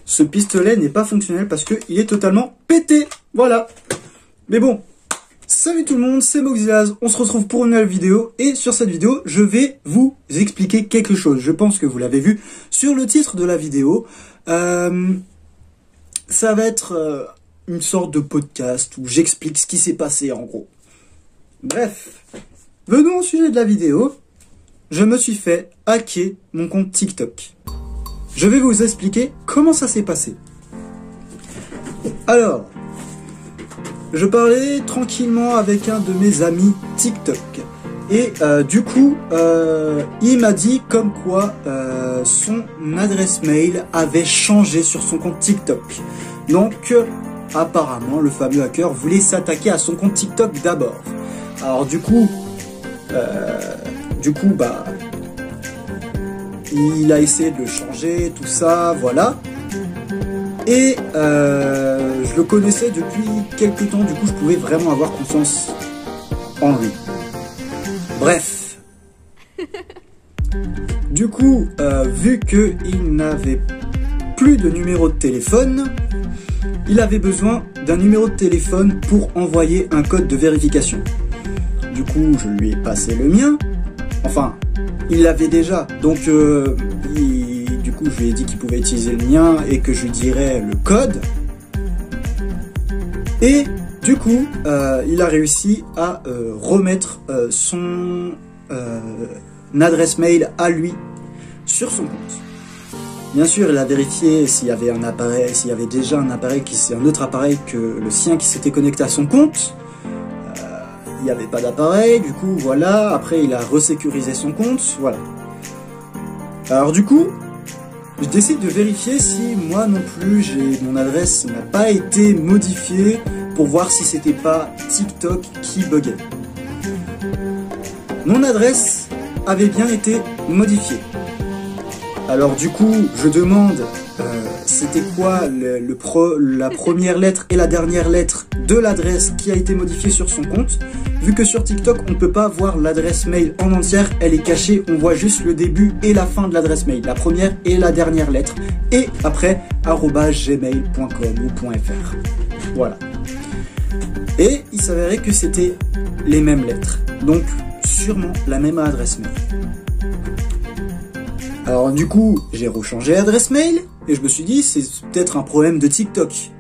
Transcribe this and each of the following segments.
ce pistolet n'est pas fonctionnel parce qu'il est totalement pété. Voilà. Mais bon, salut tout le monde, c'est Moxilaz. On se retrouve pour une nouvelle vidéo. Et sur cette vidéo, je vais vous expliquer quelque chose. Je pense que vous l'avez vu sur le titre de la vidéo. Ça va être une sorte de podcast où j'explique ce qui s'est passé en gros. Bref, venons au sujet de la vidéo. Je me suis fait hacker mon compte TikTok. Je vais vous expliquer comment ça s'est passé. Alors, je parlais tranquillement avec un de mes amis TikTok. Et du coup, il m'a dit comme quoi son adresse mail avait changé sur son compte TikTok. Donc, apparemment, le fameux hacker voulait s'attaquer à son compte TikTok d'abord. Alors du coup, bah, il a essayé de le changer, tout ça, voilà. Et je le connaissais depuis quelques temps, du coup je pouvais vraiment avoir confiance en lui. Bref. Du coup, vu qu'il n'avait plus de numéro de téléphone, il avait besoin d'un numéro de téléphone pour envoyer un code de vérification. Du coup, je lui ai passé le mien. Enfin, il l'avait déjà. Donc, du coup, je lui ai dit qu'il pouvait utiliser le mien et que je lui dirais le code. Et du coup, il a réussi à remettre son adresse mail à lui sur son compte. Bien sûr, il a vérifié s'il y avait un appareil, s'il y avait déjà un appareil c'est un autre appareil que le sien qui s'était connecté à son compte. Il n'y avait pas d'appareil, du coup, voilà. Après, il a resécurisé son compte, voilà. Alors du coup, je décide de vérifier si moi non plus, mon adresse n'a pas été modifiée pour voir si c'était pas TikTok qui buguait. Mon adresse avait bien été modifiée. Alors du coup, je demande c'était quoi la première lettre et la dernière lettre de l'adresse qui a été modifiée sur son compte. Vu que sur TikTok, on ne peut pas voir l'adresse mail en entière, elle est cachée, on voit juste le début et la fin de l'adresse mail, la première et la dernière lettre, et après @gmail.com ou .fr. Voilà. Et il s'avérait que c'était les mêmes lettres, donc sûrement la même adresse mail. Alors du coup, j'ai rechangé l'adresse mail, et je me suis dit, c'est peut-être un problème de TikTok.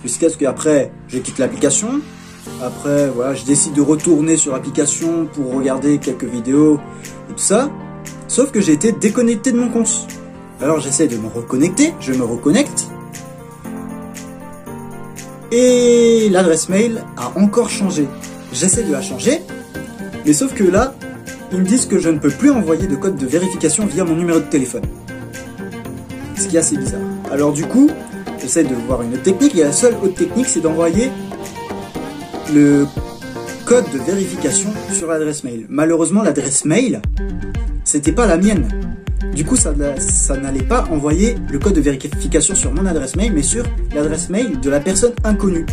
Jusqu'à ce qu'après, je quitte l'application. Après, voilà, je décide de retourner sur l'application pour regarder quelques vidéos et tout ça. Sauf que j'ai été déconnecté de mon compte. Alors j'essaie de me reconnecter, je me reconnecte. Et l'adresse mail a encore changé. J'essaie de la changer, mais sauf que là, ils me disent que je ne peux plus envoyer de code de vérification via mon numéro de téléphone. Ce qui est assez bizarre. Alors du coup, j'essaie de voir une autre technique, et la seule autre technique, c'est d'envoyer le code de vérification sur l'adresse mail. Malheureusement, l'adresse mail, c'était pas la mienne. Du coup, ça n'allait pas envoyer le code de vérification sur mon adresse mail, mais sur l'adresse mail de la personne inconnue.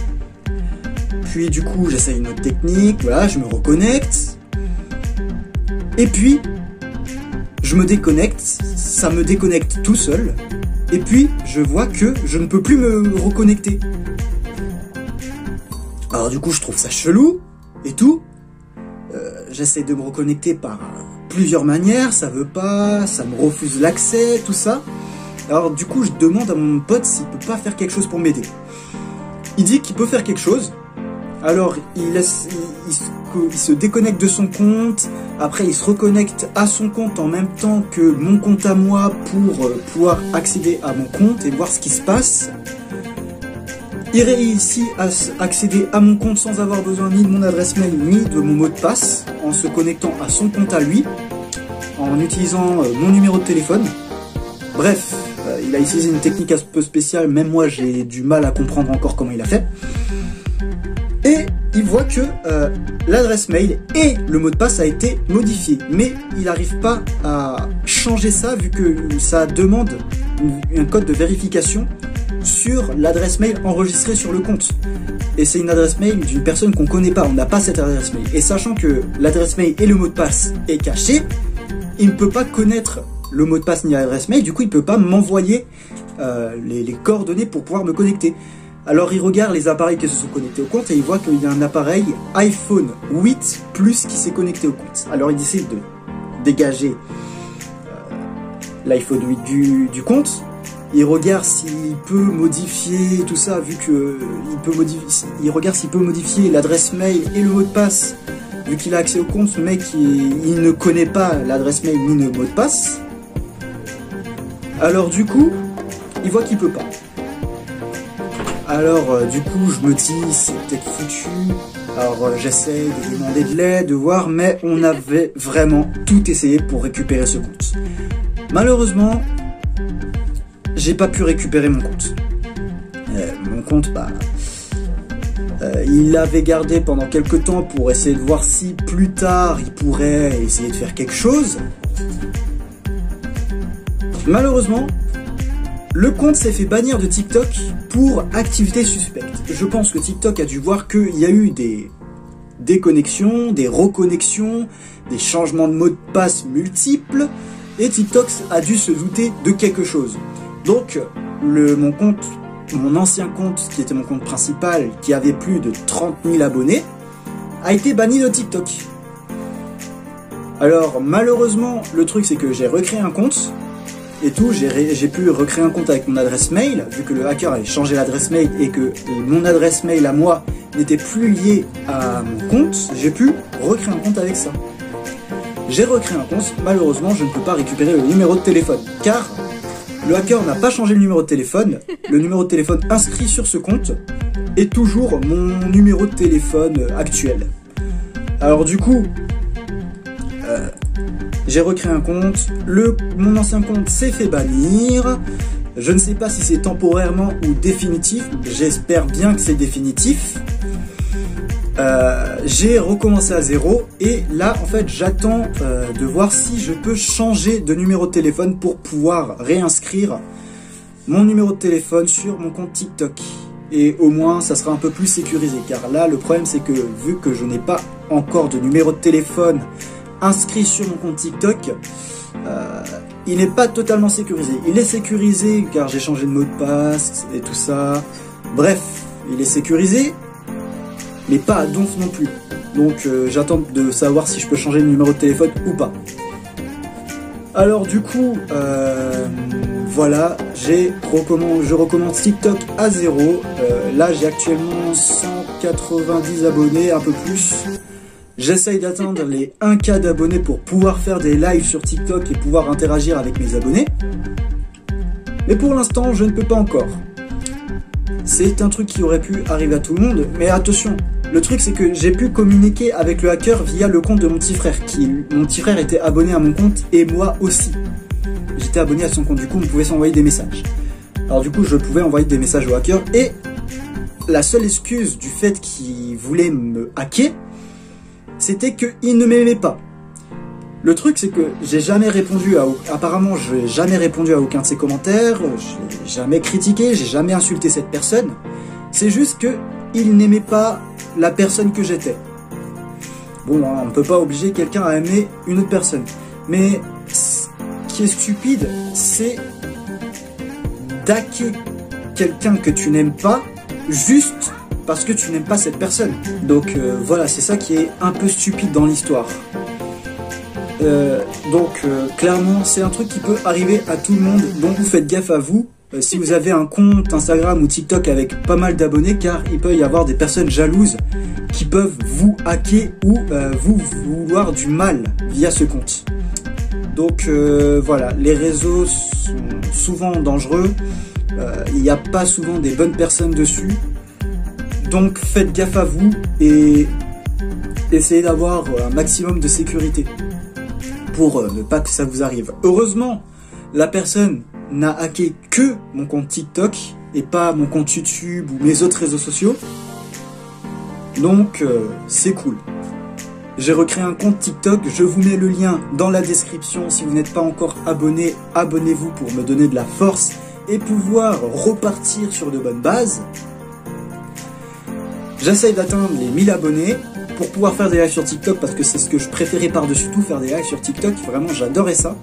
Puis du coup, j'essaie une autre technique, voilà, je me reconnecte. Et puis, je me déconnecte, ça me déconnecte tout seul. Et puis, je vois que je ne peux plus me reconnecter. Alors du coup, je trouve ça chelou et tout. J'essaie de me reconnecter par plusieurs manières, ça veut pas, ça me refuse l'accès, tout ça. Alors du coup, je demande à mon pote s'il peut pas faire quelque chose pour m'aider. Il dit qu'il peut faire quelque chose. Alors il se déconnecte de son compte, après il se reconnecte à son compte en même temps que mon compte à moi pour pouvoir accéder à mon compte et voir ce qui se passe. Il réussit à accéder à mon compte sans avoir besoin ni de mon adresse mail ni de mon mot de passe, en se connectant à son compte à lui, en utilisant mon numéro de téléphone. Bref, il a utilisé une technique un peu spéciale, même moi j'ai du mal à comprendre encore comment il a fait. Et il voit que l'adresse mail et le mot de passe a été modifié, mais il n'arrive pas à changer ça vu que ça demande un code de vérification sur l'adresse mail enregistrée sur le compte. Et c'est une adresse mail d'une personne qu'on connaît pas, on n'a pas cette adresse mail. Et sachant que l'adresse mail et le mot de passe est caché, il ne peut pas connaître le mot de passe ni l'adresse mail, du coup il peut pas m'envoyer les coordonnées pour pouvoir me connecter. Alors il regarde les appareils qui se sont connectés au compte et il voit qu'il y a un appareil iPhone 8 Plus qui s'est connecté au compte. Alors il décide de dégager l'iPhone 8 du compte. Il regarde s'il peut modifier tout ça, vu que il regarde s'il peut modifier l'adresse mail et le mot de passe, vu qu'il a accès au compte. Ce mec il ne connaît pas l'adresse mail ni le mot de passe. Alors du coup, il voit qu'il peut pas. Alors du coup je me dis c'est peut-être foutu. Alors j'essaie de demander de l'aide, de voir, mais on avait vraiment tout essayé pour récupérer ce compte. Malheureusement, j'ai pas pu récupérer mon compte. Mon compte, il l'avait gardé pendant quelques temps pour essayer de voir si plus tard il pourrait essayer de faire quelque chose. Malheureusement, le compte s'est fait bannir de TikTok pour activité suspecte. Je pense que TikTok a dû voir qu'il y a eu des déconnexions, des reconnexions, des changements de mot de passe multiples, et TikTok a dû se douter de quelque chose. Donc, mon ancien compte, qui était mon compte principal, qui avait plus de 30 000 abonnés, a été banni de TikTok. Alors, malheureusement, le truc c'est que j'ai recréé un compte, et tout, j'ai pu recréer un compte avec mon adresse mail, vu que le hacker avait changé l'adresse mail et que mon adresse mail à moi n'était plus liée à mon compte, j'ai pu recréer un compte avec ça. J'ai recréé un compte, malheureusement je ne peux pas récupérer le numéro de téléphone, car le hacker n'a pas changé le numéro de téléphone. Le numéro de téléphone inscrit sur ce compte est toujours mon numéro de téléphone actuel. Alors du coup, j'ai recréé un compte, mon ancien compte s'est fait bannir. Je ne sais pas si c'est temporairement ou définitif, j'espère bien que c'est définitif. J'ai recommencé à zéro et là en fait j'attends de voir si je peux changer de numéro de téléphone pour pouvoir réinscrire mon numéro de téléphone sur mon compte TikTok. Et au moins ça sera un peu plus sécurisé, car là le problème c'est que vu que je n'ai pas encore de numéro de téléphone inscrit sur mon compte TikTok, il n'est pas totalement sécurisé. Il est sécurisé car j'ai changé de mot de passe et tout ça. Bref, il est sécurisé, mais pas à donf non plus. Donc j'attends de savoir si je peux changer le numéro de téléphone ou pas. Alors du coup, voilà, je recommence TikTok à zéro. Là j'ai actuellement 190 abonnés, un peu plus. J'essaye d'atteindre les 1K d'abonnés pour pouvoir faire des lives sur TikTok et pouvoir interagir avec mes abonnés. Mais pour l'instant, je ne peux pas encore. C'est un truc qui aurait pu arriver à tout le monde, mais attention, le truc c'est que j'ai pu communiquer avec le hacker via le compte de mon petit frère. Mon petit frère était abonné à mon compte et moi aussi. J'étais abonné à son compte, du coup on pouvait s'envoyer des messages. Alors du coup je pouvais envoyer des messages au hacker et la seule excuse du fait qu'il voulait me hacker, c'était qu'il ne m'aimait pas. Le truc c'est que j'ai jamais répondu apparemment je n'ai jamais répondu à aucun de ses commentaires, je n'ai jamais critiqué, j'ai jamais insulté cette personne. C'est juste que il n'aimait pas la personne que j'étais. Bon, on ne peut pas obliger quelqu'un à aimer une autre personne. Mais ce qui est stupide, c'est d'hacker quelqu'un que tu n'aimes pas juste parce que tu n'aimes pas cette personne. Donc voilà, c'est ça qui est un peu stupide dans l'histoire. Clairement, c'est un truc qui peut arriver à tout le monde, donc vous faites gaffe à vous. Si vous avez un compte Instagram ou TikTok avec pas mal d'abonnés, car il peut y avoir des personnes jalouses qui peuvent vous hacker ou vous vouloir du mal via ce compte. Donc voilà, les réseaux sont souvent dangereux, il n'y a pas souvent des bonnes personnes dessus, donc faites gaffe à vous et essayez d'avoir un maximum de sécurité pour ne pas que ça vous arrive. Heureusement, la personne n'a hacké que mon compte TikTok et pas mon compte YouTube ou mes autres réseaux sociaux. Donc c'est cool. J'ai recréé un compte TikTok, je vous mets le lien dans la description. Si vous n'êtes pas encore abonné, abonnez-vous pour me donner de la force et pouvoir repartir sur de bonnes bases. J'essaye d'atteindre les 1000 abonnés pour pouvoir faire des lives sur TikTok, parce que c'est ce que je préférais par-dessus tout, faire des lives sur TikTok. Vraiment, j'adorais ça.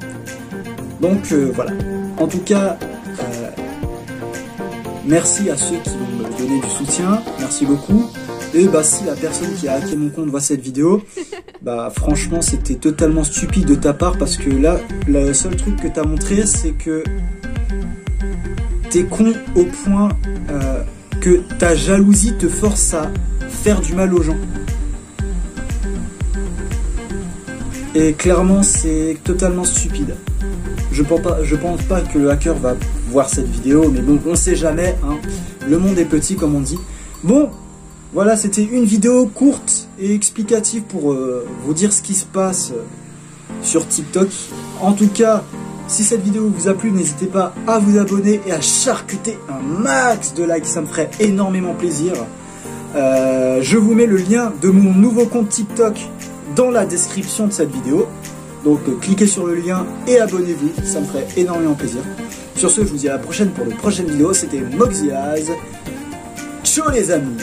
Donc voilà. En tout cas, merci à ceux qui vont me donner du soutien. Merci beaucoup. Et bah si la personne qui a hacké mon compte voit cette vidéo, bah franchement c'était totalement stupide de ta part, parce que là, le seul truc que t'as montré, c'est que t'es con au point que ta jalousie te force à faire du mal aux gens. Et clairement c'est totalement stupide. Je pense pas que le hacker va voir cette vidéo, mais bon, on sait jamais, hein. Le monde est petit comme on dit. Bon, voilà, c'était une vidéo courte et explicative pour vous dire ce qui se passe sur TikTok. En tout cas, si cette vidéo vous a plu, n'hésitez pas à vous abonner et à charcuter un max de likes, ça me ferait énormément plaisir. Je vous mets le lien de mon nouveau compte TikTok dans la description de cette vidéo. Donc cliquez sur le lien et abonnez-vous, ça me ferait énormément plaisir. Sur ce, je vous dis à la prochaine pour de prochaines vidéos. C'était Moxyaz. Ciao les amis!